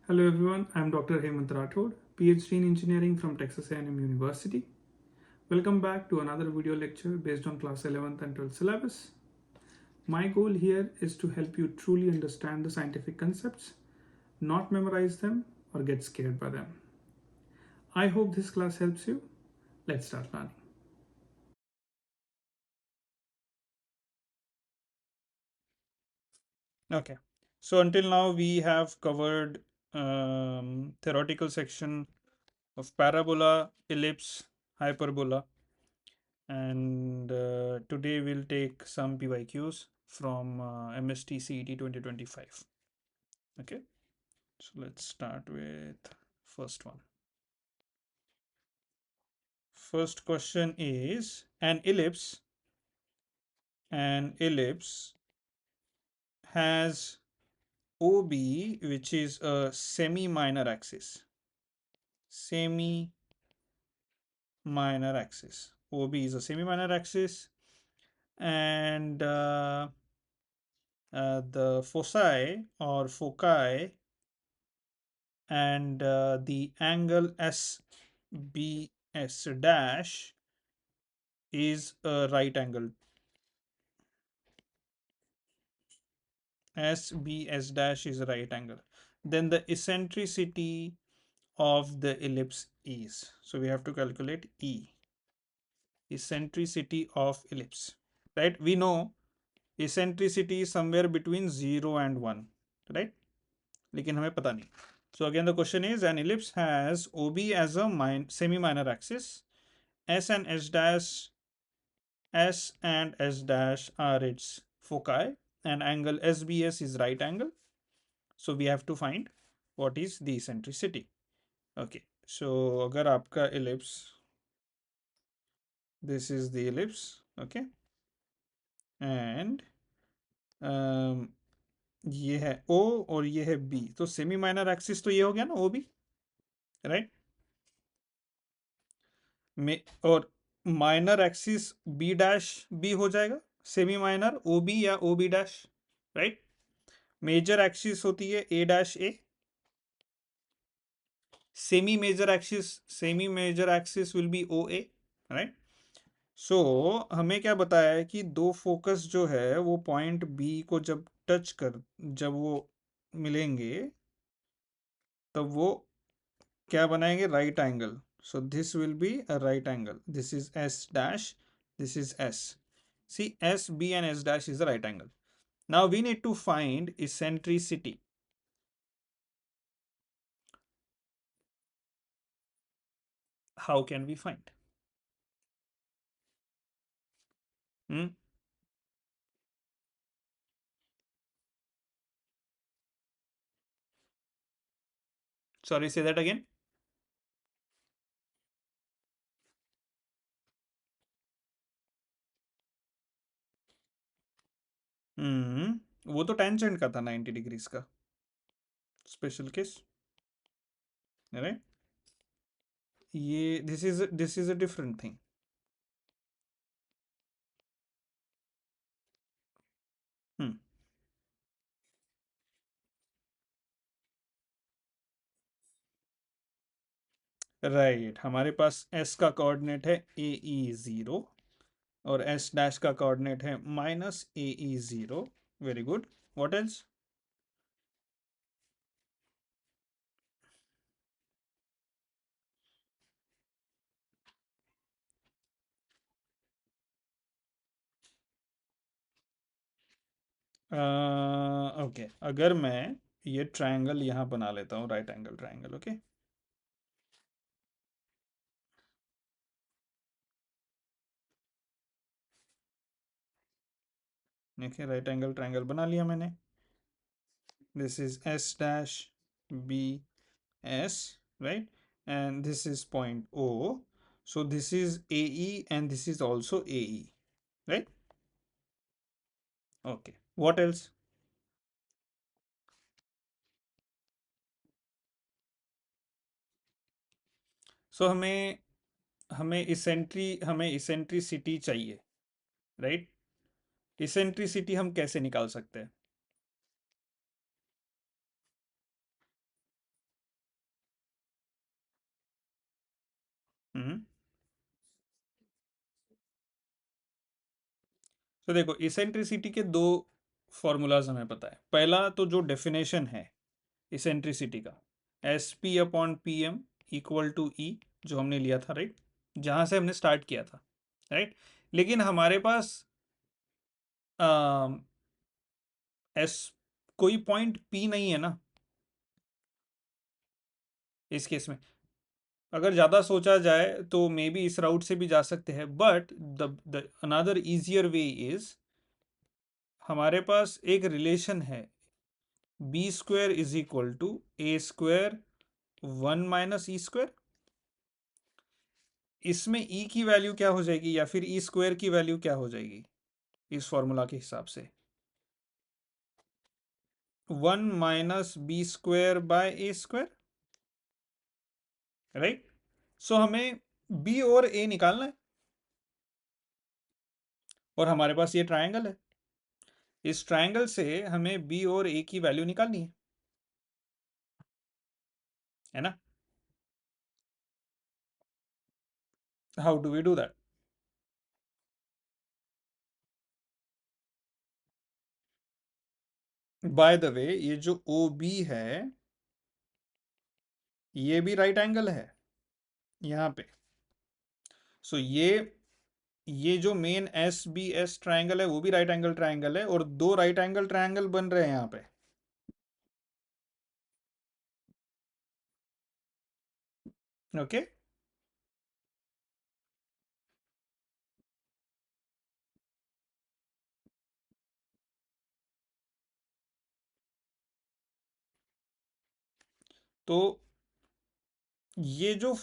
Hello everyone, I am Dr. Hemant Rathod, PhD in Engineering from Texas A&M University. Welcome back to another video lecture based on class 11th and 12th syllabus. My goal here is to help you truly understand the scientific concepts, not memorize them or get scared by them. I hope this class helps you. Let's start learning. Okay, so until now we have covered theoretical section of parabola, ellipse, hyperbola, and today we'll take some PYQs from MST CET 2025. Okay, so let's start with first one. First question is an ellipse has OB, which is a semi-minor axis. Semi-minor axis. OB is a semi-minor axis, and the foci or foci and the angle SBS dash is a right angle. SBS dash is a right angle. Then the eccentricity of the ellipse is. So we have to calculate E. Eccentricity of ellipse. Right? We know eccentricity is somewhere between 0 and 1. Right? लेकिन हमें पता नहीं. So again the question is an ellipse has OB as a semi-minor axis. S and S dash are its foci and angle SBS is right angle. So we have to find what is the eccentricity. Okay, so अगर आपका ellipse, this is the ellipse, okay, and ये है O और ये है B, तो semi minor axis तो ये हो गया ना OB, राइट, और minor axis B dash B हो जाएगा, सेमी माइनर OB या OB dash, right. Major axis होती है A dash A. Semi major axis will be OA, right. So हमें क्या बताया है कि दो फोकस जो है वो पॉइंट बी को जब वो मिलेंगे तब वो क्या बनाएंगे, right angle. So this will be a right angle. This is S dash, this is S. See S B and S dash is a right angle. Now we need to find eccentricity. How can we find? Sorry, say that again. वो तो tangent का था 90 degrees का special case, right. ये this is a different thing. Right, हमारे पास s का coordinate है AE0 और s डैश का कोऑर्डिनेट है minus AE0. Very good. What else? Okay, अगर मैं ये ट्रायंगल यहाँ बना लेता हूँ, राइट एंगल ट्रायंगल. ओके, देखिए राइट एंगल ट्रायंगल बना लिया मैंने. This is S dash B S, right, and this is point O. So this is AE and this is also AE, right? Okay, what else? So हमें eccentricity चाहिए, right. Eccentricity हम कैसे निकाल सकते हैं? तो देखो इसेंट्रिसिटी के दो फॉर्मूलाज हमें पता है। पहला तो जो डेफिनेशन है इसेंट्रिसिटी का, S P upon P M equal to E, जो हमने लिया था, राइट, जहाँ से हमने स्टार्ट किया था, राइट। लेकिन हमारे पास एस कोई पॉइंट पी नहीं है ना इस केस में। अगर ज़्यादा सोचा जाए तो मे बी इस राउट से भी जा सकते हैं, but the another easier way is, हमारे पास एक रिलेशन है B square is equal to A square 1 - E square. इसमें ई की वैल्यू क्या हो जाएगी, या फिर ई स्क्वायर की वैल्यू क्या हो जाएगी इस फॉर्मूला के हिसाब से? 1 - बी स्क्वायर/ए स्क्वायर, राइट। सो हमें बी और ए निकालना है, और हमारे पास ये ट्रायंगल है। इस ट्रायंगल से हमें बी और ए की वैल्यू निकालनी है ना। How do we do that? By the way, ये जो ओ बी है ये भी राइट एंगल है यहाँ पे। सो ये जो main S B S triangle है वो भी राइट एंगल ट्रायंगल है, और दो राइट एंगल ट्रायंगल बन रहे हैं यहाँ पे, ओके। तो ये जो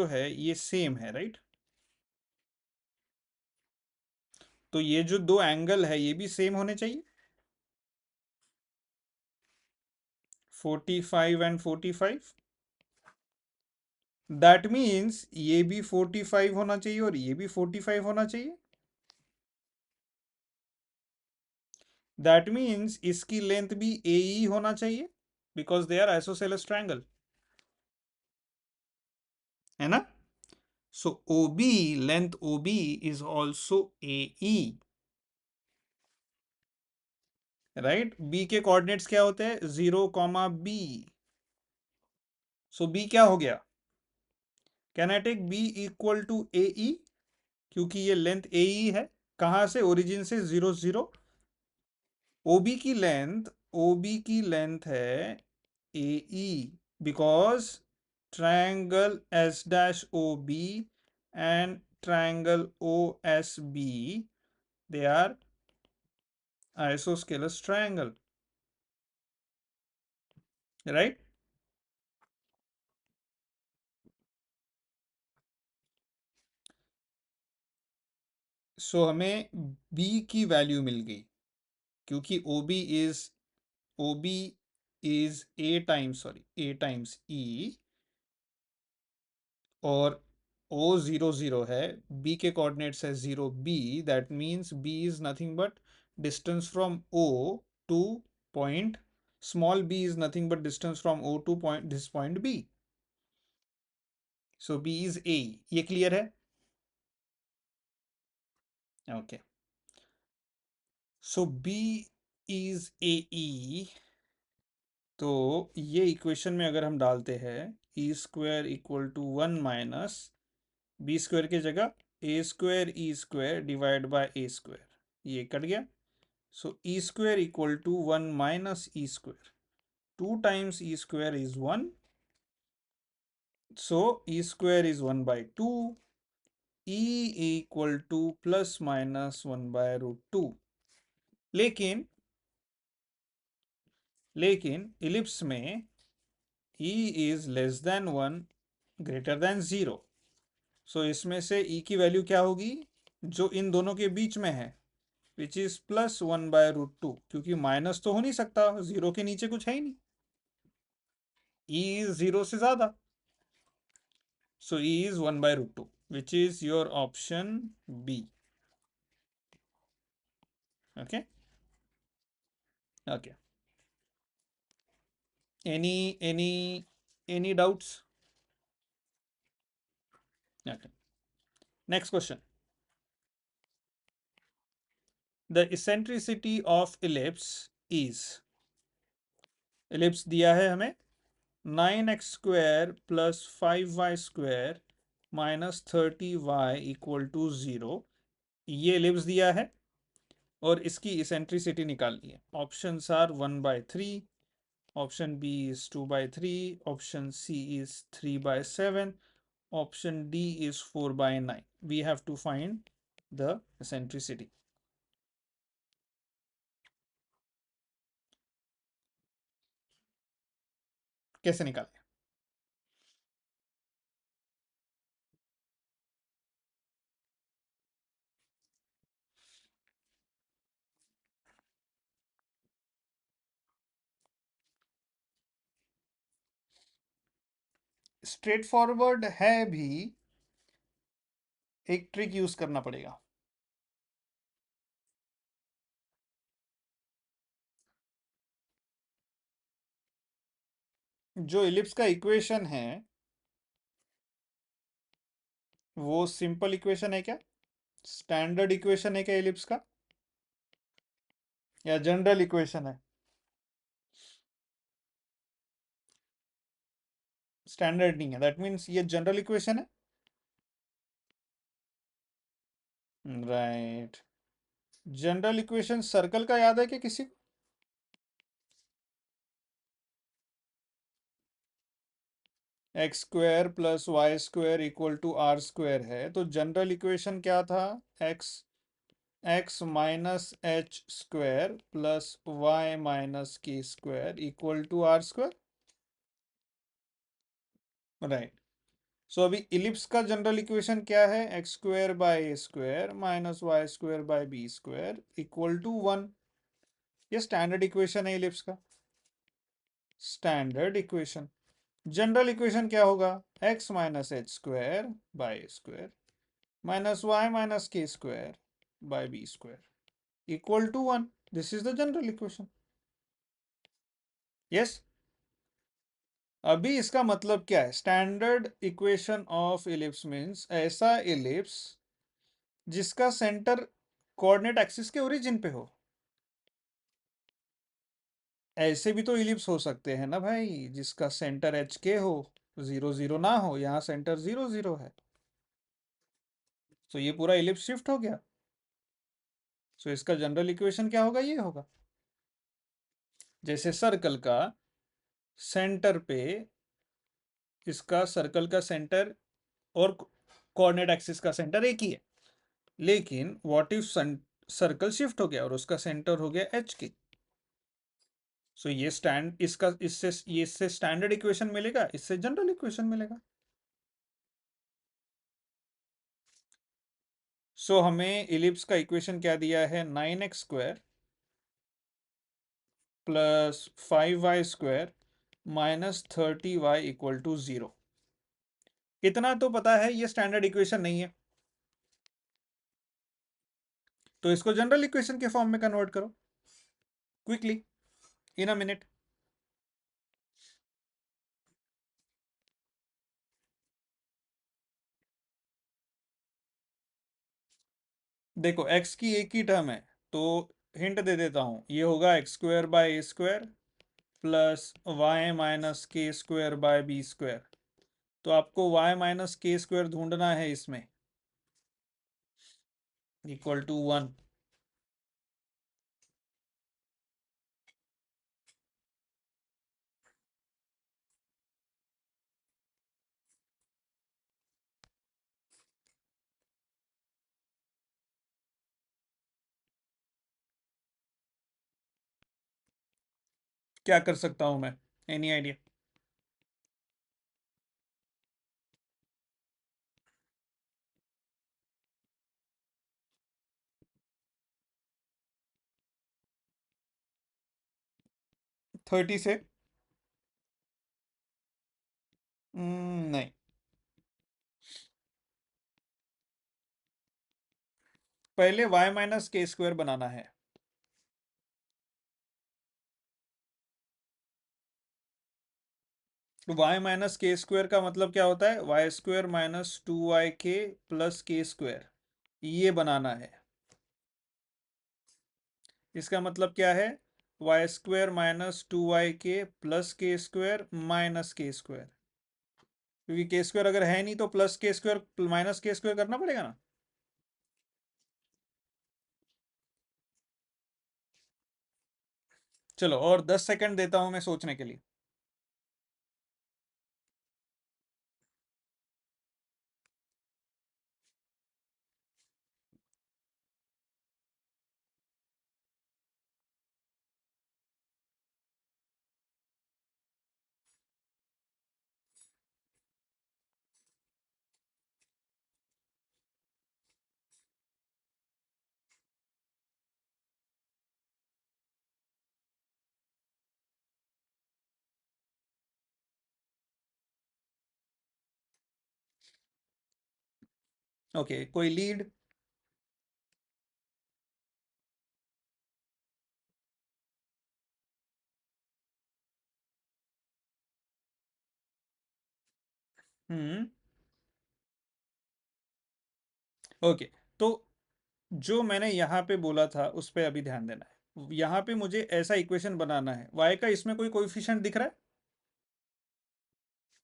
है ये सेम है, राइट। तो ये जो दो एंगल है ये भी सेम होने चाहिए, 45 एंड 45। दैट मीन्स ये भी 45 होना चाहिए और ये भी 45 होना चाहिए। दैट मीन्स इसकी लेंथ भी ए ई होना चाहिए, because they are isosceles triangle, है ना। So O B, length O B is also A E, right. B के कोऑर्डिनेट्स क्या होते हैं? 0, बी। सो बी क्या हो गया? Can I take B equal to A E, क्योंकि ये लेंथ ए ई है। कहां से? ओरिजिन से 0, 0। ओबी की लेंथ, ओबी की लेंथ है A E, because triangle S dash O B and triangle O S B, they are isosceles triangle, right. So हमें बी की वैल्यू मिल गई, क्योंकि O B is A times E, और ओ 0, 0 है, बी के कोऑर्डिनेट्स है 0, B. That means B is nothing but distance from O to point, small B is nothing but distance from O to point, this point B. So B is A, ये clear है? Okay. So B is A E, तो ये equation में अगर हम डालते हैं E square equal to 1 - B square की जगह A square E square divide by A square, ये कट गया। So E square equal to 1 - E square, 2 times E square is 1, so E square is 1/2, E equal to ±1/√2। लेकिन ellipse में E is less than 1 greater than 0। So इसमें से ई की value क्या होगी जो इन दोनों के बीच में है, विच इज +1/√2, क्योंकि माइनस तो हो नहीं सकता, जीरो के नीचे कुछ है ही नहीं, ई इज 0 से ज्यादा। So E is 1/√2, which is your option B. Okay, okay. Any doubts? Okay, next question. The eccentricity of ellipse is, ellipse दिया है हमें 9x² plus 5y² minus 30y equal to 0, ये इलिप्स दिया है और इसकी इसेंट्रिसिटी निकालनी है। Options are 1/3, option B is 2/3, option C is 3/7, option D is 4/9। We have to find the eccentricity. कैसे निकालें? स्ट्रेट फॉरवर्ड है भी, एक ट्रिक यूज करना पड़ेगा। जो इलिप्स का इक्वेशन है वो सिंपल इक्वेशन है क्या, स्टैंडर्ड इक्वेशन है क्या इलिप्स का, या जनरल इक्वेशन है? स्टैंडर्ड नहीं है, दैट मीन्स ये जनरल इक्वेशन है। राइट। जनरल इक्वेशन सर्कल का याद है क्या किसी को? x² plus y² equal to r² है, तो जनरल इक्वेशन क्या था? x minus h² plus y minus k² equal to r²। Right. So अभी इलिप्स का जनरल इक्वेशन क्या है? x² by a² minus y² by b² equal to 1। ये standard equation है इलिप्स का, स्टैंडर्ड इक्वेशन। जनरल इक्वेशन क्या होगा? x minus h² by a² minus y minus k² by b² equal to 1। This is the general equation. Yes. अभी इसका मतलब क्या है? Standard equation of ellipse means ऐसा इलिप्स जिसका सेंटर कोऑर्डिनेट एक्सिस के ओरिजिन पे हो। ऐसे भी तो इलिप्स हो सकते हैं ना भाई, जिसका सेंटर एच के हो, 0 0 ना हो, यहाँ सेंटर 0 0 है, तो ये पूरा इलिप्स शिफ्ट हो गया। सो इसका जनरल इक्वेशन क्या होगा? ये होगा जैसे सर्कल का सेंटर पे, इसका सर्कल का सेंटर और कोऑर्डिनेट एक्सिस का सेंटर एक ही है, लेकिन व्हाट इफ सर्कल शिफ्ट हो गया और उसका सेंटर हो गया एच के। सो ये स्टैंड इसका इससे स्टैंडर्ड इक्वेशन मिलेगा, इससे जनरल इक्वेशन मिलेगा। सो हमें इलिप्स का इक्वेशन क्या दिया है? 9x² plus 5y² minus 30y equal to 0। इतना तो पता है ये स्टैंडर्ड इक्वेशन नहीं है, तो इसको जनरल इक्वेशन के फॉर्म में कन्वर्ट करो क्विकली, इन अ मिनट। देखो x की एक ही टर्म है, तो हिंट दे देता हूं, ये होगा x² by a² plus y minus k² by b²। तो आपको y माइनस k² ढूंढना है इसमें, इक्वल टू 1। क्या कर सकता हूं मैं? Any idea? 30 से? नहीं, पहले y माइनस k² बनाना है। तो y माइनस k² का मतलब क्या होता है? y² minus 2yk plus k², ये बनाना है। इसका मतलब क्या है? Y square minus 2yk plus K square minus K square, क्योंकि के स्क्वायर अगर है नहीं तो plus K square minus K square करना पड़ेगा ना। चलो और 10 सेकंड देता हूं मैं सोचने के लिए। ओके, कोई लीड? हम्म। ओके, तो जो मैंने यहाँ पे बोला था उस पे अभी ध्यान देना है। यहाँ पे मुझे ऐसा इक्वेशन बनाना है, y का इसमें कोई कोएफिशिएंट दिख रहा है?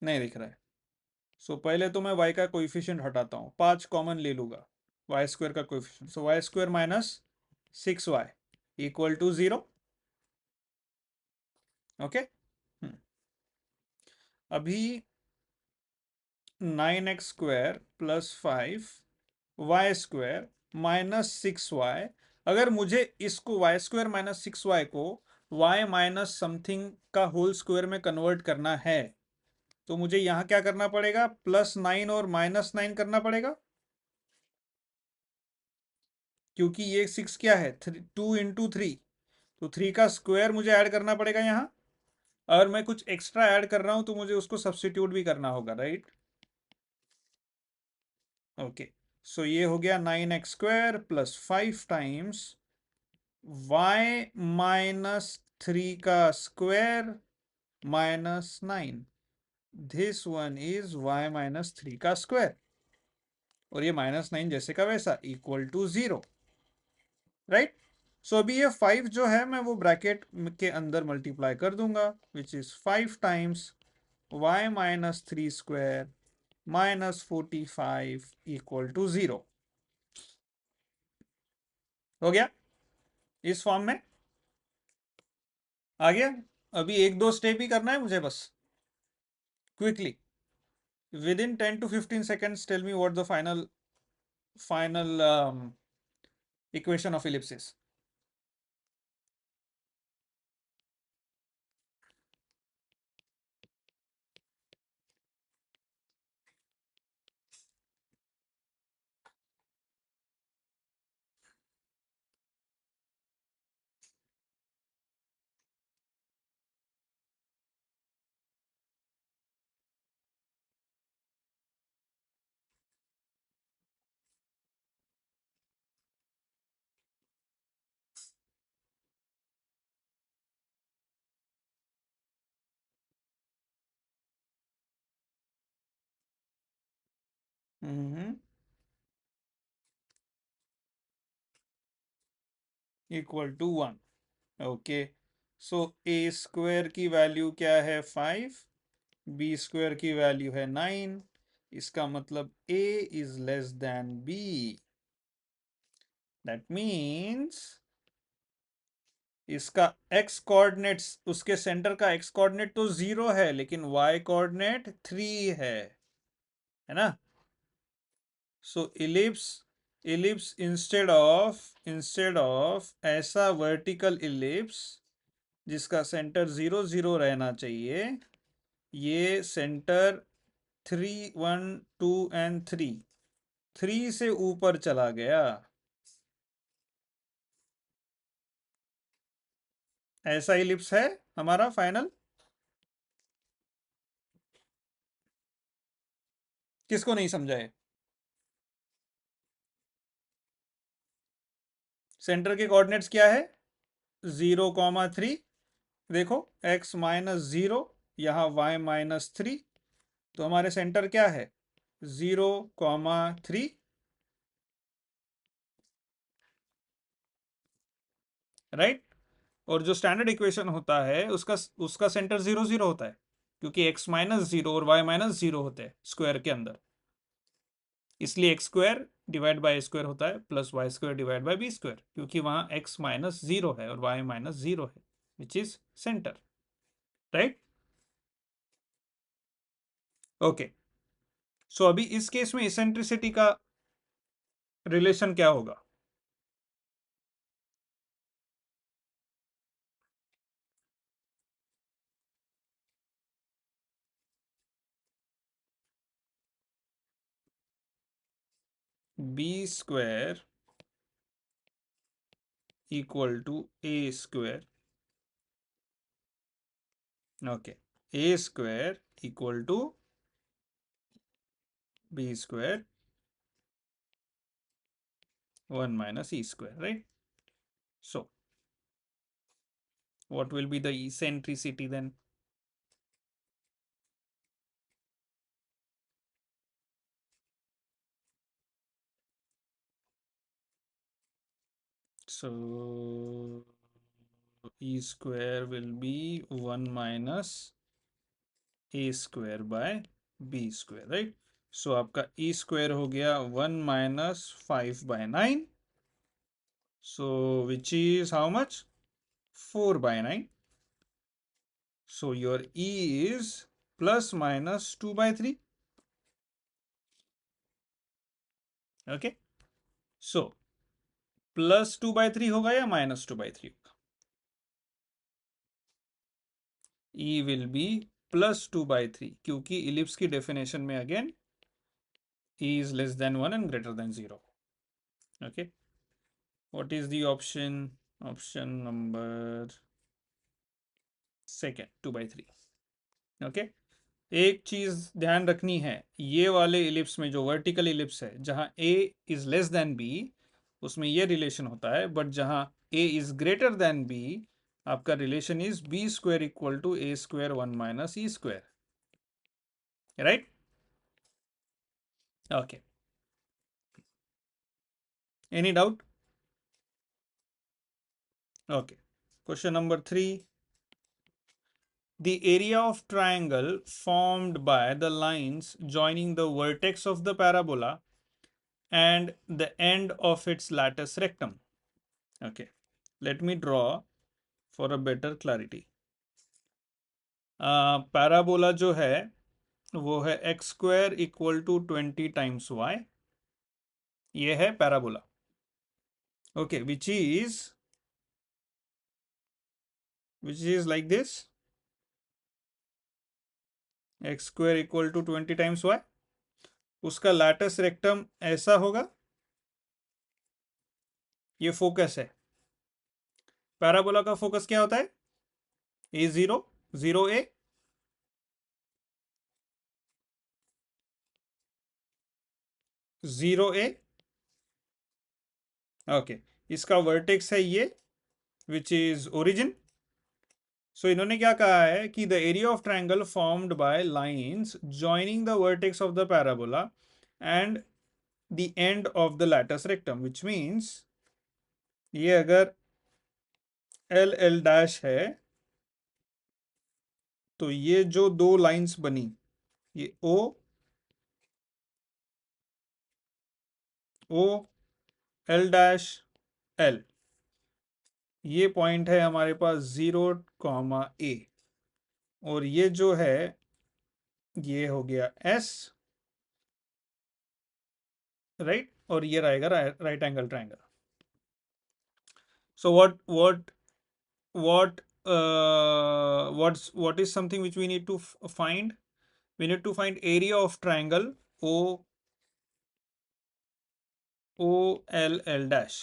नहीं दिख रहा है। सो पहले तो मैं y का कोएफिशिएंट हटाता हूँ, 5 कॉमन ले लूँगा। वाई स्क्वायर का coefficient, so Y square minus 6y equal to 0। Okay. अभी 9x square plus 5y square minus 6y, अगर मुझे इसको वाई स्क्वायर माइनस 6y को y माइनस समथिंग का होल स्क्वायर में कन्वर्ट करना है, तो मुझे यहाँ क्या करना पड़ेगा? +9 और -9 करना पड़ेगा, क्योंकि ये 6 क्या है? 2 × 3, तो 3 का स्क्वायर मुझे ऐड करना पड़ेगा यहाँ। अगर मैं कुछ एक्स्ट्रा ऐड कर रहा हूँ तो मुझे उसको सब्सटीट्यूट भी करना होगा, राइट? ओके, सो ये हो गया 9x square plus 5 times y minus 3 का square minus 9। This one is y minus 3 का स्क्वायर, और ये -9 जैसे का वैसा इक्वल टू 0, राइट? सो अभी ये 5 जो है मैं वो ब्रैकेट के अंदर मल्टीप्लाई कर दूंगा, which is 5 times y minus 3 square minus 45 equal to 0। हो गया इस फॉर्म में? आ गया? अभी एक दो स्टेप ही करना है मुझे बस, quickly, within 10 to 15 seconds tell me what the final equation of ellipses. Equal to 1। Okay, so A square की वैल्यू क्या है? 5। बी स्क्वायर की वैल्यू है 9। इसका मतलब A is less than B. That means इसका एक्स कोऑर्डिनेट्स, उसके centre का एक्स कोऑर्डिनेट तो 0 है, लेकिन वाई कोऑर्डिनेट 3 है ना? सो इलिप्स इंस्टेड ऑफ ऐसा वर्टिकल इलिप्स जिसका सेंटर 0 0 रहना चाहिए, ये सेंटर 3 1 2 एंड 3 से ऊपर चला गया। ऐसा इलिप्स है हमारा फाइनल। किसको नहीं समझा है? सेंटर के कोऑर्डिनेट्स क्या है? 0 3। देखो, x माइनस 0, यहाँ y माइनस 3, तो हमारे सेंटर क्या है? 0 3। राइट। और जो स्टैंडर्ड इक्वेशन होता है उसका उसका सेंटर 0 0 होता है, क्योंकि x-0 और y-0 होते हैं स्क्वायर के अंदर, इसलिए X square divide by square होता है plus Y square divide by B square, क्योंकि वहां x-0 है और y-0 है, which is centre, right. Okay, so अभी इस केस में इसेंट्रिसिटी का रिलेशन क्या होगा? B square equal to A square, okay, A square equal to B square 1 minus e square, right? So what will be the eccentricity then? So e square will be 1 minus a square by b square, right? So आपका e square हो गया 1 minus 5 by 9. So which is how much? 4 by 9. So your e is plus minus 2 by 3. Okay. So plus 2 by 3 होगा या minus 2 by 3 होगा? E will be plus 2 by 3, क्योंकि ellipse की definition में again E is less than 1 and greater than 0. Okay, what is the option? Option number second, 2 by 3. Okay, एक चीज ध्यान रखनी है, ये वाले इलिप्स में जो वर्टिकल इलिप्स है जहां a is less than b, उसमें ये रिलेशन होता है, बट जहां a is greater than b, आपका relation is b square equal to a square 1 minus e square, right? Okay, any doubt? Okay. Question number 3. The area of triangle formed by the lines joining the vertex of the parabola and the end of its lattice rectum. Okay. Let me draw for a better clarity. Parabola जो है वो है x square equal to 20 times y. ये है parabola. Okay, which is like this. X square equal to 20 times y. उसका lattice rectum ऐसा होगा, ये फोकस है। पैराबोला का फोकस क्या होता है? A0, 0A, 0A। ओके, इसका वर्टेक्स है ये, विच इज ओरिजिन। सो इन्होंने क्या कहा है कि the area of triangle formed by lines joining the vertex of the parabola and the end of the lattice rectum, which means ये अगर एल एल डैश है तो ये जो दो लाइंस बनी, ये ओ ओ एल डैश एल, ये पॉइंट है हमारे पास 0, A, और ये जो है ये हो गया एस, राइट, और ये रहेगा right angle triangle. So what is something which we need to find? We need to find area of triangle OLL dash.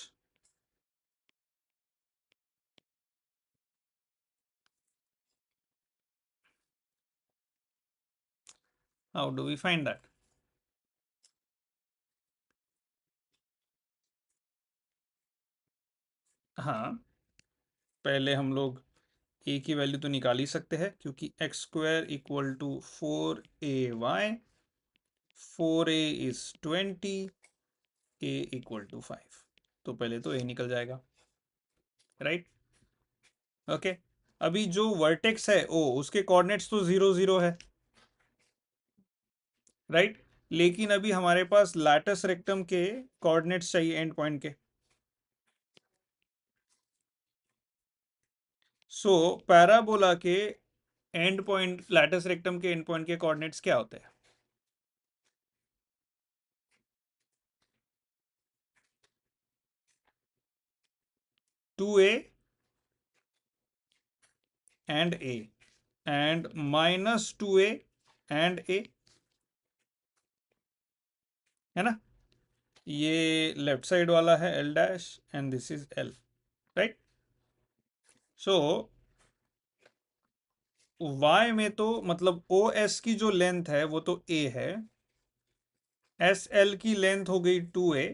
How do we find that? हाँ, पहले हम लोग a की वैल्यू तो निकाल ही सकते हैं, क्योंकि x square equal to 4ay, 4a is 20, a equal to 5, तो पहले तो a निकल जाएगा, राइट? ओके, अभी जो वर्टेक्स है ओ, उसके कोऑर्डिनेट्स तो 0 0 है, राइट। लेकिन अभी हमारे पास लैटस रेक्टम के कोऑर्डिनेट्स चाहिए एंड पॉइंट के। सो पैराबोला के एंड पॉइंट, लैटस रेक्टम के एंड पॉइंट के कोऑर्डिनेट्स क्या होते हैं? Two A and A and -2a and A, है ना। ये लेफ्ट साइड वाला है L dash and this is L, right. So y में तो मतलब ओ एस की जो लेंथ है वो तो a है, एस एल की लेंथ हो गई 2a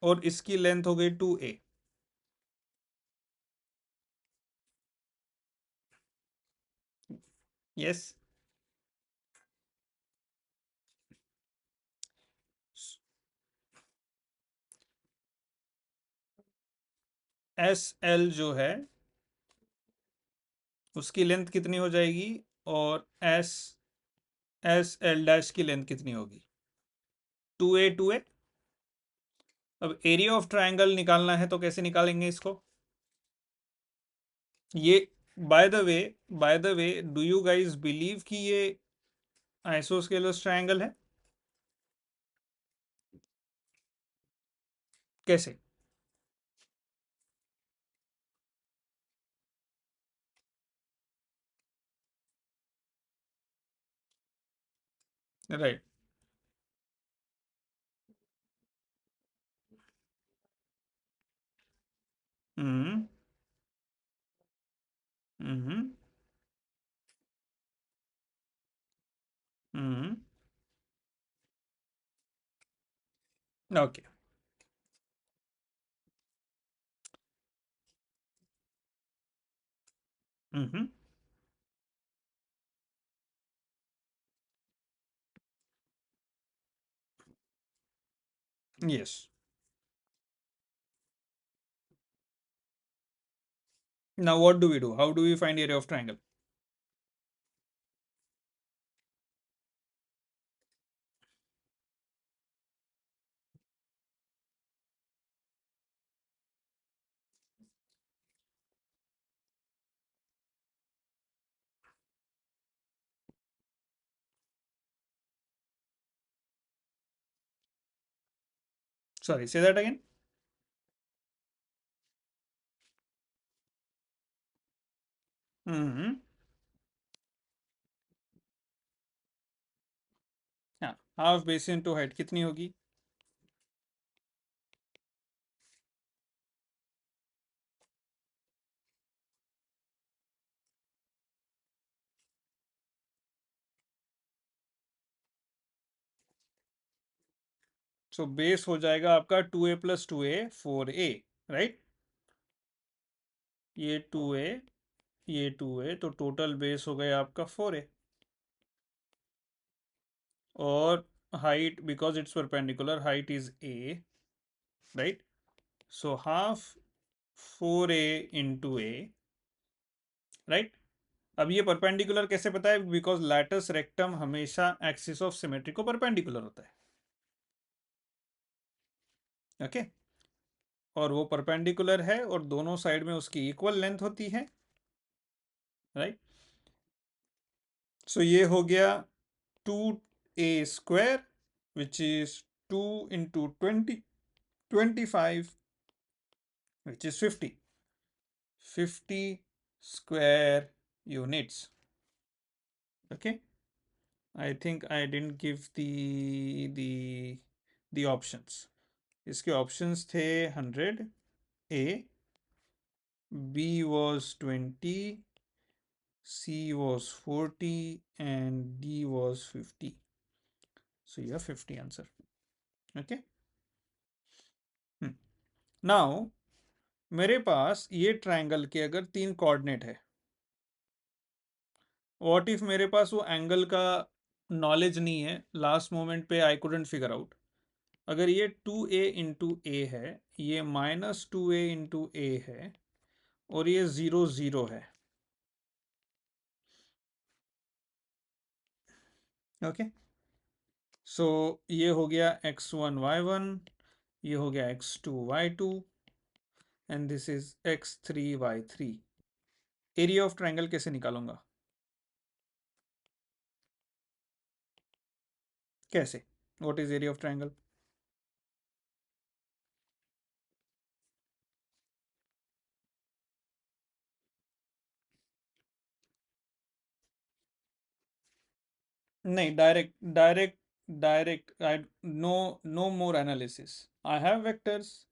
और इसकी लेंथ हो गई 2a। यस, एस एल जो है उसकी लेंथ कितनी हो जाएगी, और एस एस एल डैश की लेंथ कितनी होगी? 2a 2a। अब एरिया ऑफ ट्राइंगल निकालना है तो कैसे निकालेंगे इसको? ये by the way do you guys believe कि ये आइसोस्केलस ट्रायंगल है? कैसे? Right. Hmm hmm hmm okay. Hmm yes. Now what do we do, how do we find area of triangle? Sorry, say that again. Hmm हाँ, half base into height कितनी होगी? So base हो जाएगा आपका 2a + 2a 4a, right. ये 2a, ये 2a, तो total base हो गया आपका 4a। और height, because it's perpendicular, height is a, right. So half 4a × a, right. अब ये परपेंडिकुलर कैसे पता है? बिकॉज लैटस रेक्टम हमेशा एक्सिस ऑफ सिमेट्री को परपेंडिकुलर होता है, ओके। और वो परपेंडिकुलर है और दोनों साइड में उसकी इक्वल लेंथ होती है, राइट। सो ये हो गया 2a² which is 2 × 20 25 which is 50 square units, okay. I think I didn't give the options. इसके ऑप्शंस थे 100, ए, B was 20, C was 40 and D was 50. So you have 50 answer. Okay. Now मेरे पास ये triangle के अगर 3 coordinate है, what if मेरे पास वो angle का नॉलेज नहीं है, लास्ट मोमेंट पे आई कुडंट फिगर आउट। अगर ये 2a × a है, ये -2a × a है, और ये 0 0 है। ओके, सो ये हो गया x1 y1, ये हो गया x2 y2, and this is x3 y3। Area of triangle कैसे निकालूंगा? कैसे? What is area of triangle? नहीं, direct direct direct, I know, no more analysis, I have vectors,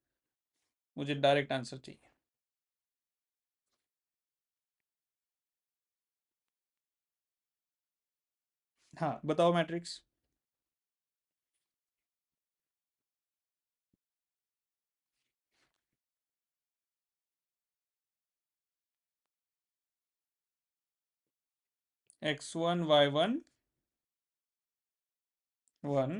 मुझे डायरेक्ट आंसर चाहिए। हाँ बताओ matrix. x1 y1 1,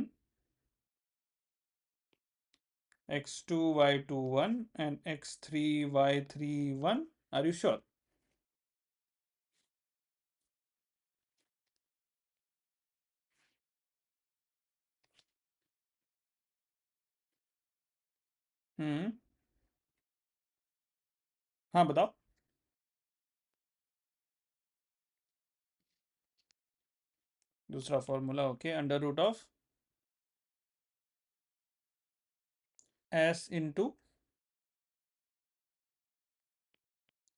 x2 y2 1, and x3 y3 1। Are you sure? Hmm. हाँ बताओ। दूसरा formula, okay, under root of s into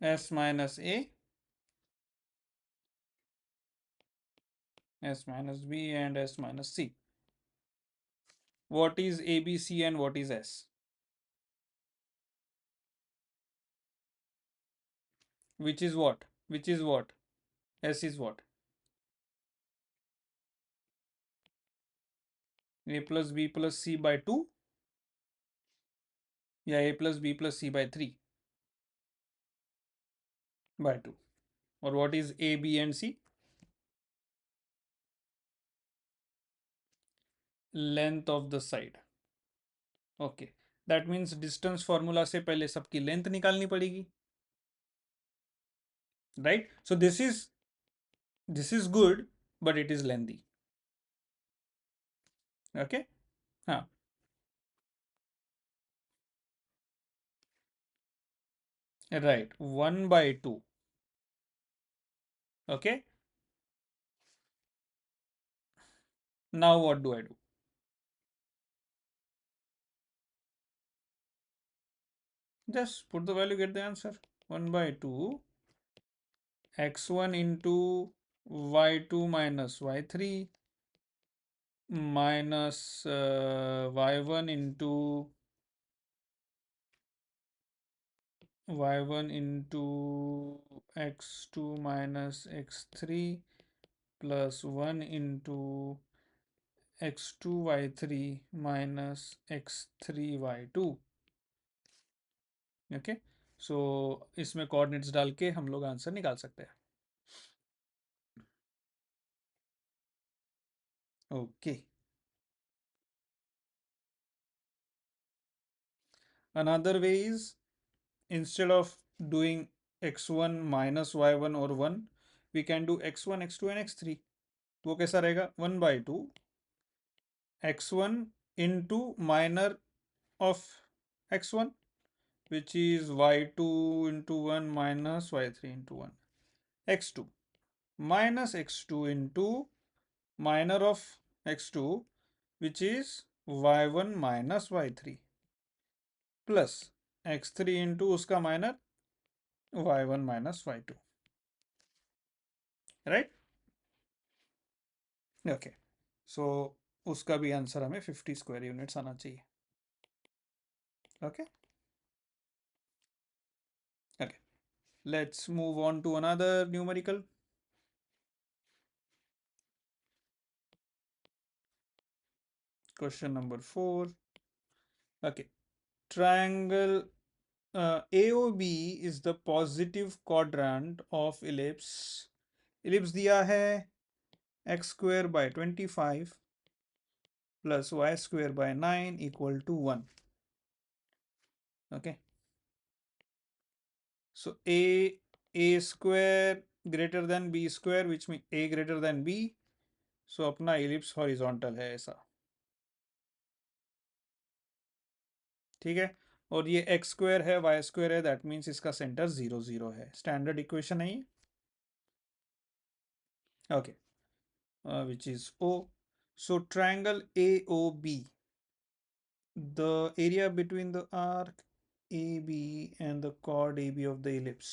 s minus a, s minus b, and s minus c। What is a, b, c, and what is s? Which is what? Which is what? S is what? A plus b plus c by 2, या a plus b plus c by 3 by 2? और what is a, b and c? Length of the side। Okay, that means distance formula से पहले सबकी length निकालनी पड़ेगी, right? So this is good, but it is lengthy. Okay, हाँ, right, 1/2। Okay, now what do I do? Just put the value, get the answer। 1/2 x1 into y2 minus y3 minus y1 into x2 minus x3 plus 1 into x2 y3 minus x3 y2। Okay, so इसमें coordinates डाल के हम लोग answer निकाल सकते हैं। Okay, another way is, instead of doing x1 minus y1 or 1, we can do x1 x2 and x3। वो कैसा रहेगा? 1/2 x1 into minor of x1, which is y2 into 1 minus y3 into 1, x2 minus x2 into minor of x2, which is y1 minus y3, plus x3 into उसका minor y1 minus y2, right? Okay, so उसका भी answer हमें 50 square units आना चाहिए। Okay, okay, let's move on to another numerical. Question number 4। Okay, triangle AOB is the positive quadrant of ellipse। ellipse दिया है x square by 25 plus y square by 9 equal to 1। okay, So a square greater than b square, which means a greater than b. So अपना ellipse horizontal है ऐसा, ठीक है। और ये x square है, y स्क्वायर है, दैट मीन्स इसका सेंटर 0 0 है। स्टैंडर्ड इक्वेशन है ये, okay, which is O. So triangle AOB, the area between the arc AB and the chord AB of the ellipse.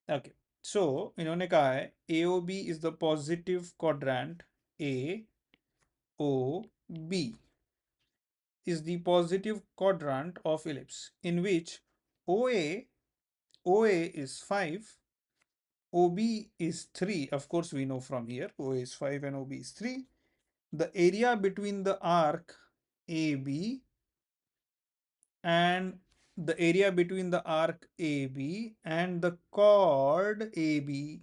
Okay, so इन्होंने कहा है AOB is the positive quadrant, AOB is the positive quadrant of ellipse in which OA is 5, OB is 3. Of course, we know from here OA is 5 and OB is 3. The area between the arc AB and the area between the arc AB and the chord AB,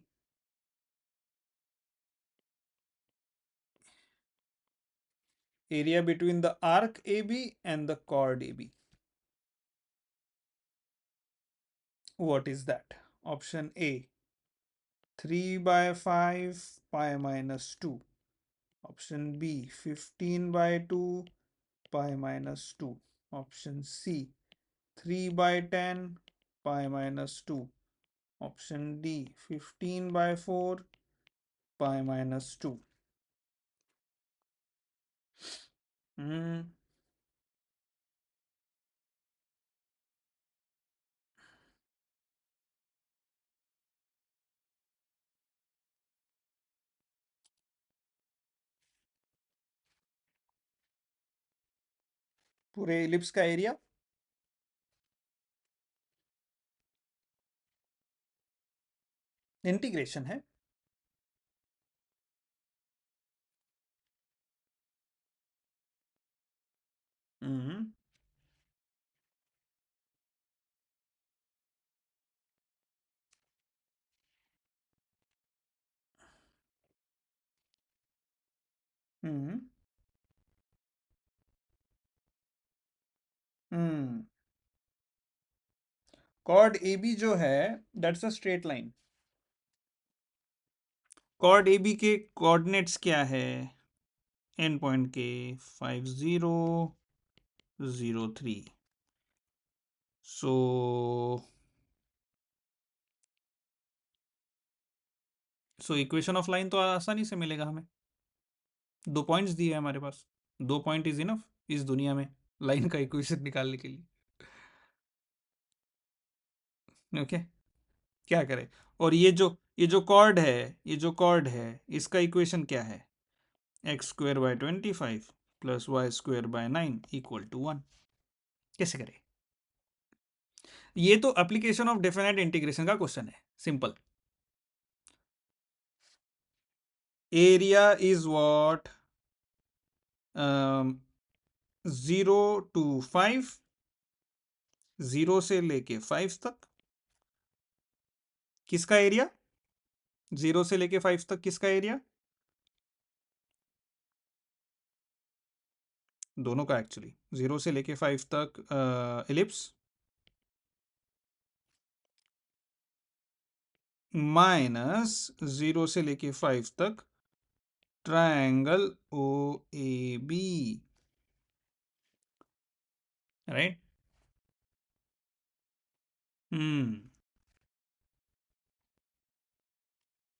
area between the arc AB and the chord AB. What is that? Option A, 3 by 5 pi minus 2. Option B, 15 by 2 pi minus 2. Option C, 3 by 10 pi minus 2. Option D, 15 by 4 pi minus 2. Hmm. पूरे ellipse का area integration है। Hmm hmm hmm chord a b जो है, that's a straight line. Chord a b के coordinates क्या है and point के? 5003। सो equation of line तो आसानी से मिलेगा हमें। 2 पॉइंट्स दिए हैं हमारे पास, 2 पॉइंट इज इनफ इस दुनिया में लाइन का इक्वेशन निकालने के लिए। ओके, क्या करें? और ये जो कॉर्ड है, ये जो कॉर्ड है, इसका इक्वेशन क्या है? X square by 25 plus y square by 9 equal to 1। कैसे करें? ये तो एप्लीकेशन ऑफ डेफिनेट इंटीग्रेशन का क्वेश्चन है, simple. Area is what? 0 to 5, 0 से लेके 5 तक किसका एरिया? 0 से लेके 5 तक किसका एरिया? दोनों का एक्चुअली। 0 से लेके 5 तक एलिप्स माइनस 0 से लेके 5 तक triangle O A B, right? Hmm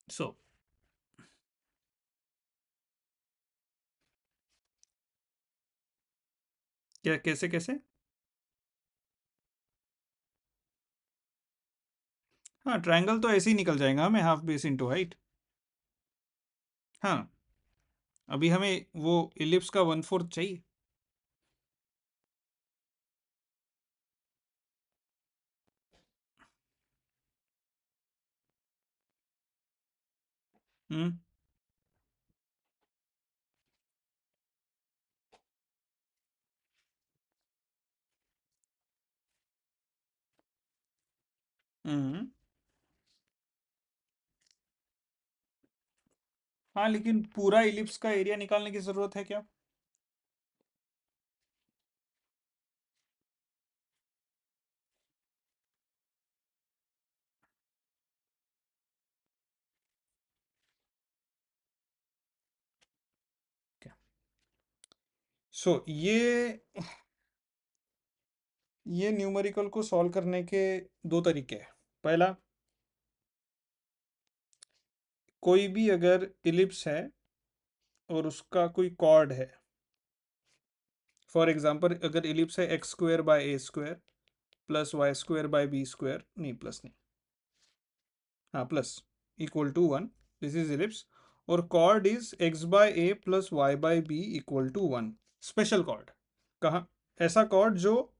so क्या, कैसे कैसे? हाँ, ट्रायंगल तो ऐसे ही निकल जाएगा हमें, हाफ बेस इंटू हाइट। हाँ, अभी हमें वो इलिप्स का 1/4 चाहिए। हम्म हम्म हाँ, लेकिन पूरा इलिप्स का एरिया निकालने की जरूरत है क्या? सो ये न्यूमेरिकल को सॉल्व करने के दो तरीके हैं। पहला, कोई भी अगर इलिप्स है और उसका कोई कॉर्ड है, फॉर एग्जांपल अगर इलिप्स है X square by A square plus Y square by B square, नहीं प्लस नहीं, हाँ plus, equal to one, this is ellipse, और chord is X by A plus Y by B equal to one, special chord. कहाँ? ऐसा cord जो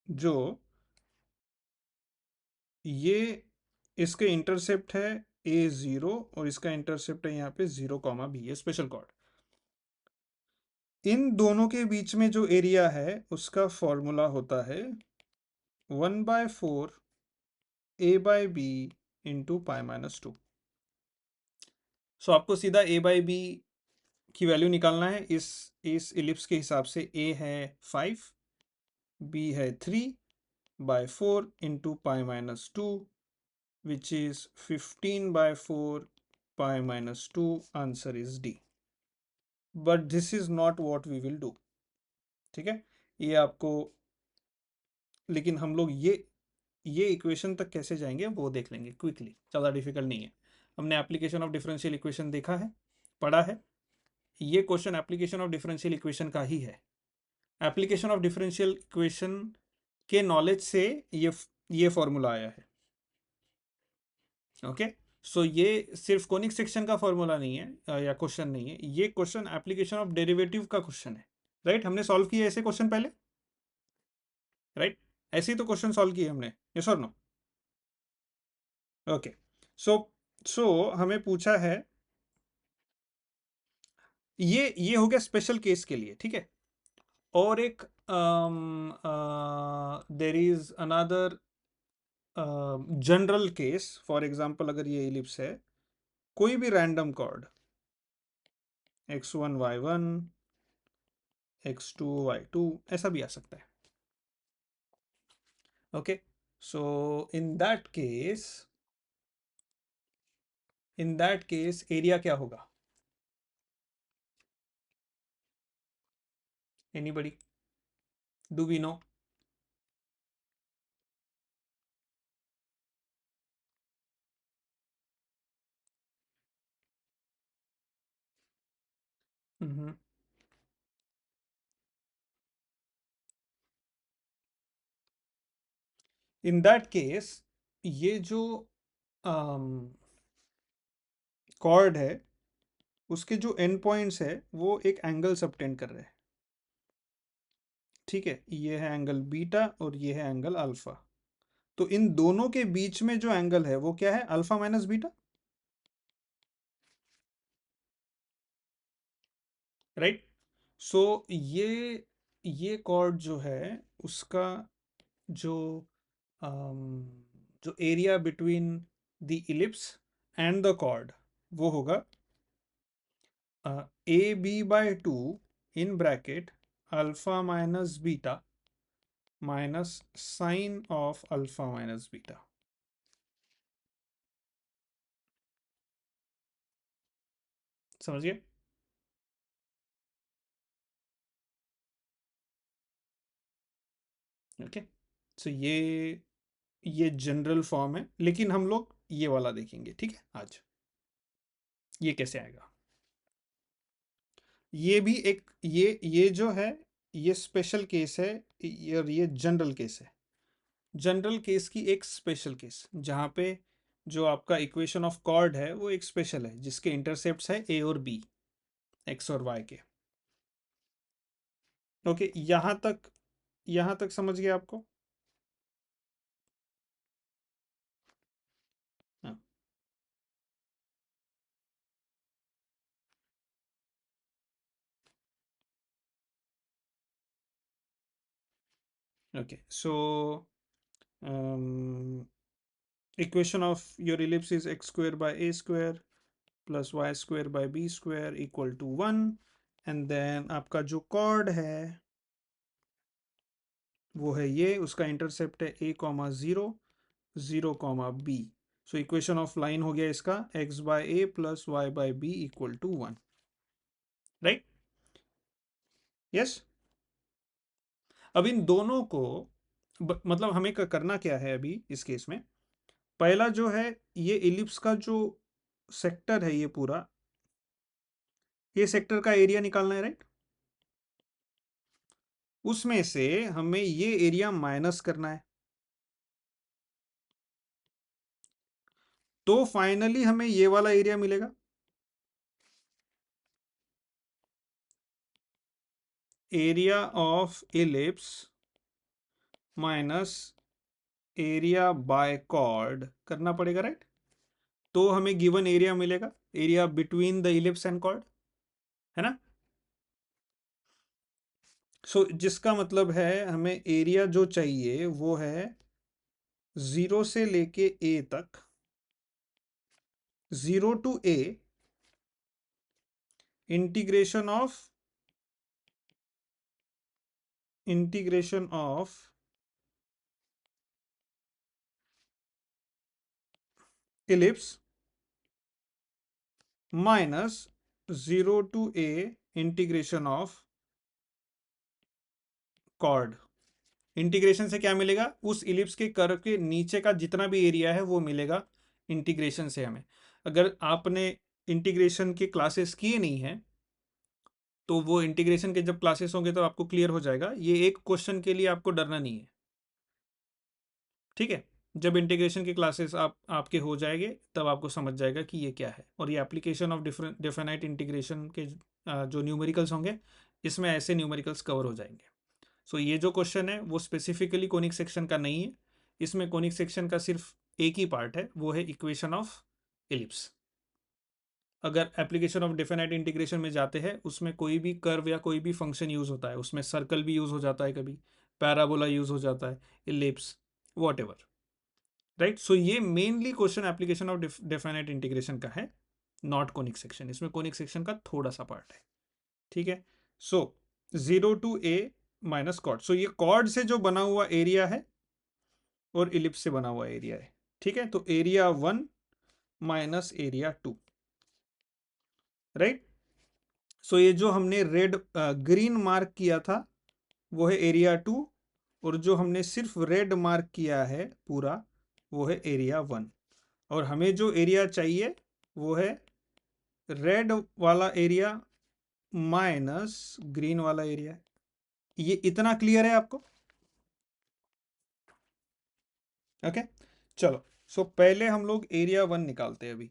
जो ये इसके इंटरसेप्ट है ए जीरो और इसका इंटरसेप्ट है यहाँ पे जीरो कॉमा बी, ये स्पेशल कॉर्ड। इन दोनों के बीच में जो एरिया है उसका फॉर्मूला होता है 1/4 A by B into pi minus two. So आपको सीधा ए बाय बी की वैल्यू निकालना है। इस इलिप्स के हिसाब से ए है 5, बी है 3/4 into pi minus two, which is 15/4 pi minus two. Answer is D. But this is not what we will do. ठीक है, ये आपको, लेकिन हम लोग ये इक्वेशन तक कैसे जाएंगे वो देख लेंगे क्विकली, ज़्यादा डिफिकल्ट नहीं है। हमने एप्लीकेशन ऑफ डिफरेंशियल इक्वेशन देखा है, पढ़ा है। ये question application of differential equation का ही है। एप्लीकेशन ऑफ डिफरेंशियल इक्वेशन के नॉलेज से ये फॉर्मूला आया है। ओके, सो ये सिर्फ कोनिक सेक्शन का फॉर्मूला नहीं है या क्वेश्चन नहीं है, ये क्वेश्चन एप्लीकेशन ऑफ डेरिवेटिव का क्वेश्चन है। राइट, हमने सॉल्व किए ऐसे क्वेश्चन पहले, राइट? ऐसे ही तो क्वेश्चन सॉल्व किए हमने, यस और नो? ओके, सो सो हमें पूछा है, ये हो गया स्पेशल केस के लिए, ठीक है। और एक there is another general case. For example अगर ये इलिप्स है, कोई भी random cord x1 y1 x2 y2 ऐसा भी आ सकता है। Okay, so in that case area क्या होगा? Anybody, do we know? In that case ये जो कॉर्ड है उसके जो एंड पॉइंट्स है वो एक एंगल सबटेंड कर रहे हैं। ठीक है, ये है एंगल बीटा और ये है एंगल अल्फा। तो इन दोनों के बीच में जो एंगल है वो क्या है? Alpha minus beta, right? So ये कॉर्ड जो है उसका जो जो area between the ellipse and the chord वो होगा A B by two in bracket alpha minus beta minus sine of alpha minus beta. समझिए? ओके, सो ये जनरल फॉर्म है, लेकिन हम लोग ये वाला देखेंगे, ठीक है आज, ये कैसे आएगा। ये भी एक ये जो है ये स्पेशल केस है, और ये जनरल केस है। जनरल केस की एक स्पेशल केस जहाँ पे जो आपका इक्वेशन ऑफ कॉर्ड है वो एक स्पेशल है, जिसके इंटरसेप्ट्स है ए और बी, एक्स और वाई के। ओके, यहाँ तक समझ गए आपको? हाँ, okay, so equation of your ellipse is x square by a square plus y square by b square equal to 1, and then आपका जो कॉर्ड है वो है ये, उसका इंटरसेप्ट है a comma zero, zero comma b. So equation of line हो गया इसका x by A plus Y by B equal to 1, right? Yes. अब इन दोनों को मतलब हमें करना क्या है अभी इस केस में? पहला जो है, ये इलिप्स का जो सेक्टर है, ये पूरा, ये सेक्टर का एरिया निकालना है, राइट? उसमें से हमें ये एरिया माइनस करना है। तो फाइनली हमें ये वाला एरिया मिलेगा, area of ellipse minus area by chord करना पड़ेगा, राइट? तो हमें गिवन एरिया मिलेगा, area between the ellipse and chord, है ना? जिसका मतलब है हमें एरिया जो चाहिए वो है 0 से लेके ए तक, 0 to a integration of ellipse minus 0 to a integration of chord. Integration से क्या मिलेगा? उस इलिप्स के कर्व के नीचे का जितना भी एरिया है वो मिलेगा इंटीग्रेशन से हमें। अगर आपने इंटीग्रेशन के क्लासेस किए नहीं हैं तो वो इंटीग्रेशन के जब क्लासेस होंगे तो आपको क्लियर हो जाएगा। ये एक क्वेश्चन के लिए आपको डरना नहीं है, ठीक है? जब इंटीग्रेशन के क्लासेस आपके हो जाएंगे तब आपको समझ जाएगा कि ये क्या है। और ये एप्लीकेशन ऑफ डिफरेंट इंटीग्रेशन के जो न्यूमेरिकल्स होंगे, इसमें ऐसे न्यूमेरिकल्स कवर हो जाएंगे। ये जो क्वेश्चन है वो स्पेसिफिकली कोनिक सेक्शन का नहीं है। इसमें कोनिक सेक्शन का सिर्फ एक ही पार्ट है, वो है इक्वेशन ऑफ इलिप्स। अगर एप्लीकेशन ऑफ डिफिनाइट इंटीग्रेशन में जाते हैं, उसमें कोई भी कर्व या कोई भी फंक्शन यूज होता है, उसमें सर्कल भी यूज हो जाता है, कभी पैराबोला यूज हो जाता है, इलिप्स, वॉट एवर, राइट? ये mainly question application of definite integration का है, नॉट कोनिक सेक्शन। इसमें कोनिक सेक्शन का थोड़ा सा पार्ट है, ठीक है? सो 0 टू ए माइनस कॉर्ड, ये कॉर्ड से जो बना हुआ एरिया है और इलिप्स से बना हुआ एरिया है, ठीक है? तो एरिया 1 माइनस एरिया 2, राइट? ये जो हमने रेड ग्रीन मार्क किया था वो है एरिया 2, और जो हमने सिर्फ रेड मार्क किया है पूरा वो है एरिया 1। और हमें जो एरिया चाहिए वो है रेड वाला एरिया माइनस ग्रीन वाला एरिया। ये इतना क्लियर है आपको? ओके, चलो। पहले हम लोग एरिया 1 निकालते हैं अभी।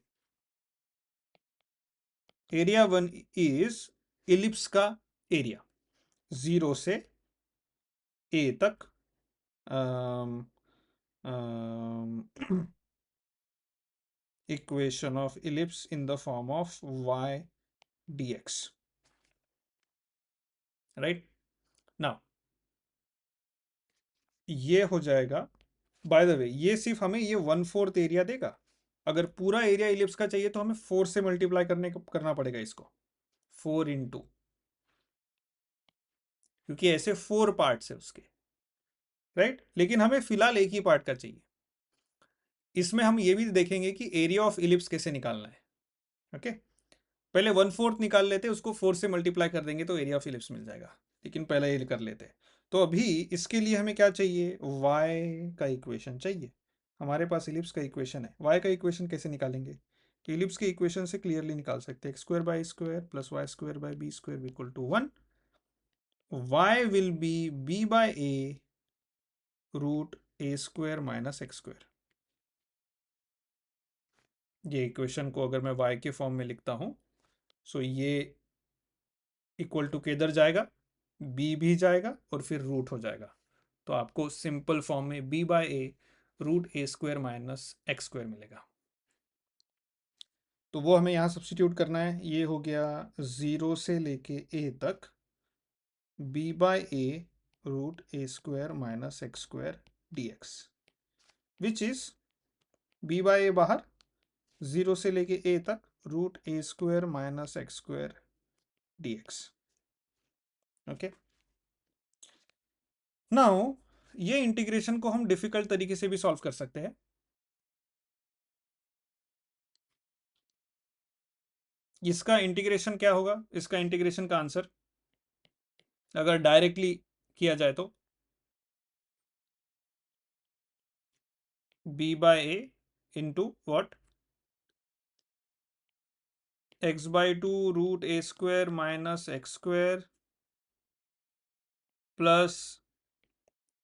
एरिया 1 इज इलिप्स का एरिया 0 से ए तक, equation of ellipse in the form of y dx, right? Now ये हो जाएगा। बाय द वे, ये सिर्फ हमें ये 1/4 एरिया देगा। अगर पूरा एरिया इलिप्स का चाहिए तो हमें 4 से मल्टीप्लाई करना पड़ेगा इसको, 4 इंटू, क्योंकि ऐसे 4 पार्ट्स है उसके, राइट? लेकिन हमें फिलहाल एक ही पार्ट का चाहिए। इसमें हम ये भी देखेंगे कि एरिया ऑफ इलिप्स कैसे निकालना है। ओके, पहले 1/4 निकाल लेते, उसको 4 से मल्टीप्लाई कर देंगे तो एरिया ऑफ इलिप्स मिल जाएगा। लेकिन पहले ये कर लेते हैं। तो अभी इसके लिए हमें क्या चाहिए? y का इक्वेशन चाहिए। हमारे पास इलिप्स का इक्वेशन है, y का इक्वेशन कैसे निकालेंगे? इलिप्स के इक्वेशन से क्लियरली निकाल सकते हैं, x² by square plus Y square by B square equal to 1। y will be b by a root a square minus x square. ये इक्वेशन को अगर मैं y के फॉर्म में लिखता हूं, ये इक्वल टू के इधर जाएगा, b भी जाएगा और फिर रूट हो जाएगा। तो आपको सिंपल फॉर्म में b by A root a square minus x square मिलेगा। तो वो हमें यहाँ सब्सटीट्यूट करना है। ये हो गया 0 से लेके a तक b by A root a square minus x square d x, which is b by A बाहर, 0 से लेके a तक root a square minus x square d x. Okay, now ये इंटीग्रेशन को हम डिफिकल्ट तरीके से भी सॉल्व कर सकते हैं। इसका इंटीग्रेशन क्या होगा, इसका इंटीग्रेशन का आंसर अगर डायरेक्टली किया जाए तो b by a into what, x by two root A square minus x square plus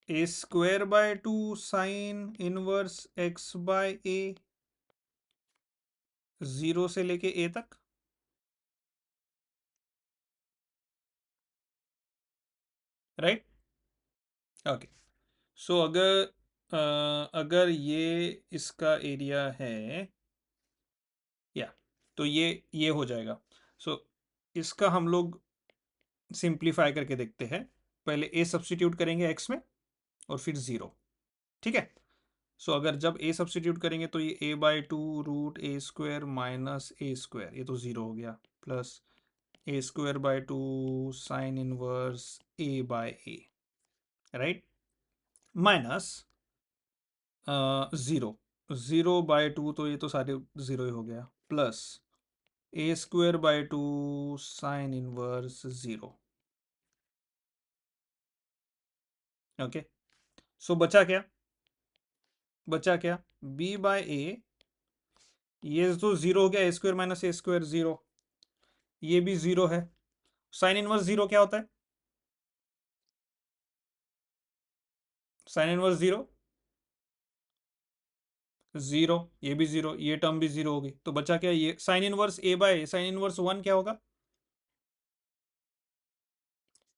A square by two sine inverse x by a, zero से लेके ए तक, राइट। ओके, सो अगर ये इसका एरिया है या, तो ये हो जाएगा। सो इसका हम लोग सिंप्लीफाई करके देखते हैं। पहले ए सब्सटीट्यूट करेंगे एक्स में और फिर ज़ीरो, ठीक है। सो अगर जब ए सब्सटीट्यूट करेंगे तो ये A by two root A square minus A square, ये तो ज़ीरो हो गया, plus A square by two sine inverse A by A, right, minus zero, zero by two तो ये तो सारे ज़ीरो ही हो गया, plus A square by two sine inverse zero. Okay, so बचा क्या बी बाय ए, ये तो ज़ीरो हो गया, ए स्क्वायर माइनस ए स्क्वायर ज़ीरो, ये भी ज़ीरो है। साइन इनवर्स ज़ीरो क्या होता है, साइन इनवर्स ज़ीरो ज़ीरो, ये भी ज़ीरो, ये टर्म भी ज़ीरो होगी, तो बचा क्या, ये sign inverse A bye, sine inverse one क्या होगा,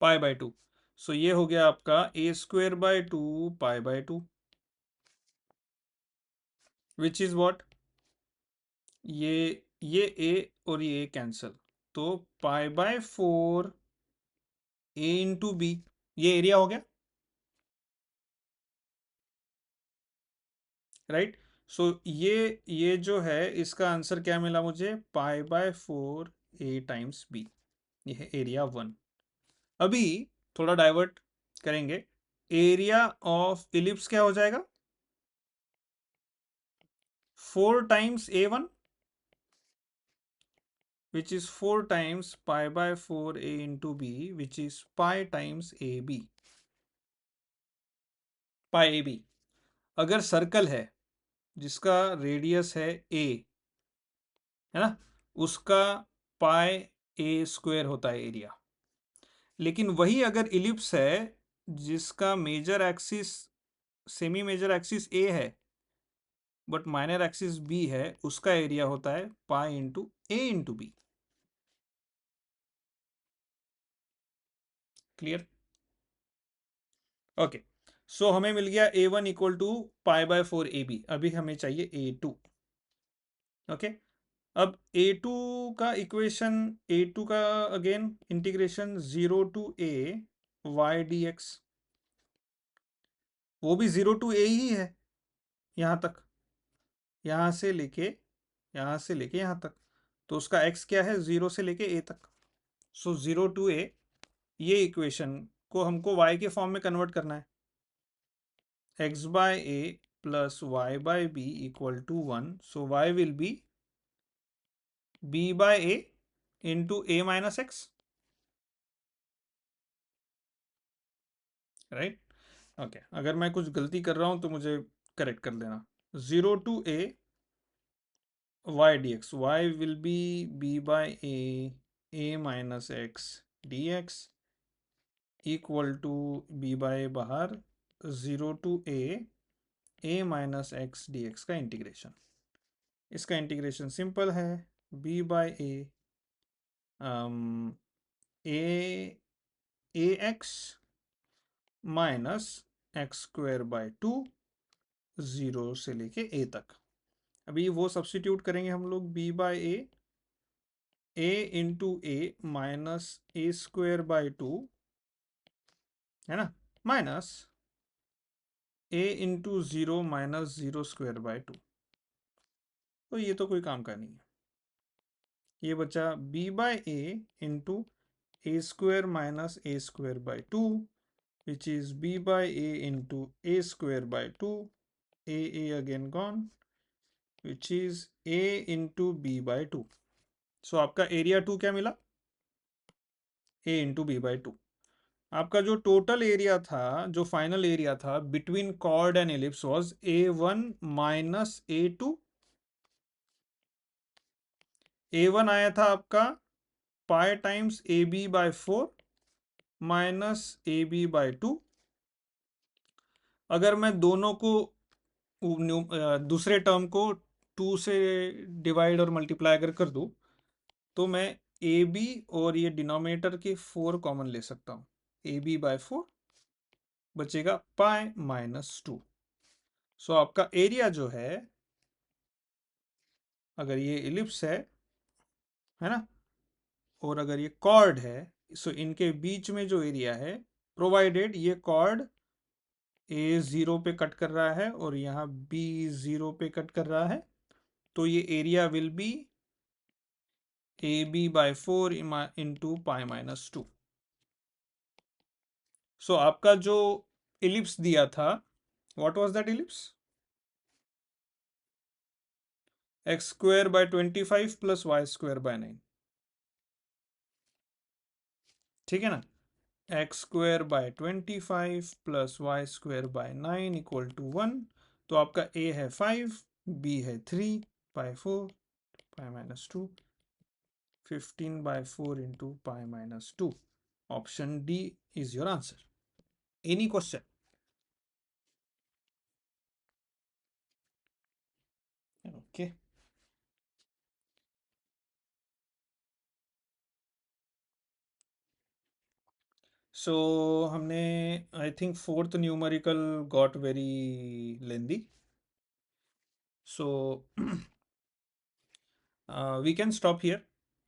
पाई बाय टू। सो ये हो गया आपका A square by two pi by two, which is what, ये ए और ये कैंसल, तो pi by four A into B, ये एरिया हो गया, राइट। सो ये जो है इसका आंसर क्या मिला मुझे, pi by four a times b, ये है एरिया वन। अभी थोड़ा डाइवर्ट करेंगे, एरिया ऑफ इलिप्स क्या हो जाएगा, four times A one, which is 4 times pi by 4a into b, which is pi times ab, pi ab। अगर circle है जिसका रेडियस है a, है ना, उसका पाई ए स्क्वायर होता है एरिया। लेकिन वही अगर इलिप्स है जिसका major axis, semi major axis A है बट माइनर एक्सिस बी है, उसका एरिया होता है pi into A into B. Clear, okay. So हमें मिल गया A one equal to pi by four A B, अभी हमें चाहिए ए टू। ओके, अब ए टू का इक्वेशन, ए टू का again integration zero to A y d x, वो भी जीरो टू ए ही है, यहाँ तक, यहाँ से लेके यहाँ से लेके यहाँ तक, तो उसका एक्स क्या है, जीरो से लेके ए तक। सो जीरो टू ए, ये इक्वेशन को हमको वाई के फॉर्म में कन्वर्ट करना है, x by A plus Y by B equal to one, so y will be B by a into a minus x, right. Okay, अगर मैं कुछ गलती कर रहा हूँ तो मुझे करेक्ट कर देना। Zero to y d x, y will be B by A minus x d x equal to B by बाहर zero to A minus x d x का इंटीग्रेशन। इसका इंटीग्रेशन सिंपल है, B by A x minus x square by two, zero से लेके a तक। अभी वो substitute करेंगे हम लोग, b by a into a minus A square by two, है ना, minus a into zero minus zero square by two, तो ये तो कोई काम का नहीं है। ये बचा b by a into a square minus A square by two, which is b by a into a square by two, a again gone, which is a into b by 2, so आपका area two क्या मिला, a into b by two. आपका जो total area था, जो final area था between chord and ellipse was a one minus a two. A one आया था आपका पाई times a B by four minus a B by two. अगर मैं दोनों को दूसरे टर्म को टू से डिवाइड और मल्टीप्लाई अगर कर दूं, तो मैं ए बी और ये डिनोमिनेटर के फोर कॉमन ले सकता हूँ। ए बी बाय फोर बचेगा पाई माइनस टू। सो आपका एरिया जो है, अगर ये इलिप्स है ना, और अगर ये कॉर्ड है, सो इनके बीच में जो एरिया है, प्रोवाइडेड ये कॉर्ड ए जीरो पे कट कर रहा है और यहाँ बी जीरो पे कट कर रहा है, तो ये area will be A B by four into pi minus two. So आपका जो इलिप्स दिया था, what was that ellipse? X square by 25 plus Y square by 9। ठीक है ना? X square by 25 plus Y square by 9 equal to 1। तो आपका A है 5, बी है 3 by 4 pi minus two, 15 by 4 into pi minus two. Option D is your answer. Any question? Okay, so हमने I think fourth numerical got very lengthy, so we can stop here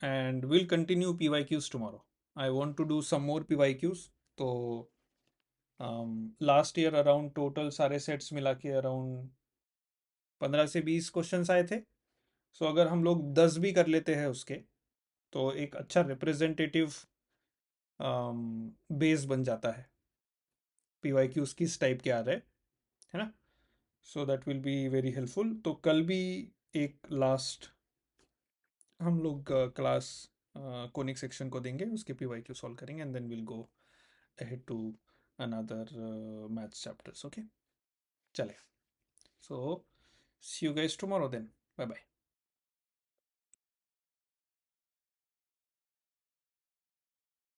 and we'll continue PYQs tomorrow. I want to do some more PYQs. तो last year around total सारे sets मिला के around 15 से 20 questions आए थे। सो अगर हम लोग 10 भी कर लेते हैं उसके, तो एक अच्छा रिप्रेजेंटेटिव बेस बन जाता है PYQs किस टाइप के आ रहे हैं, है ना। So that will be very helpful. तो कल भी एक लास्ट हम लोग क्लास कोनिक सेक्शन को देंगे, उसके PYQ सॉल्व करेंगे and then will go ahead to another maths chapters. Okay, chale. So see you guys tomorrow then. Bye bye.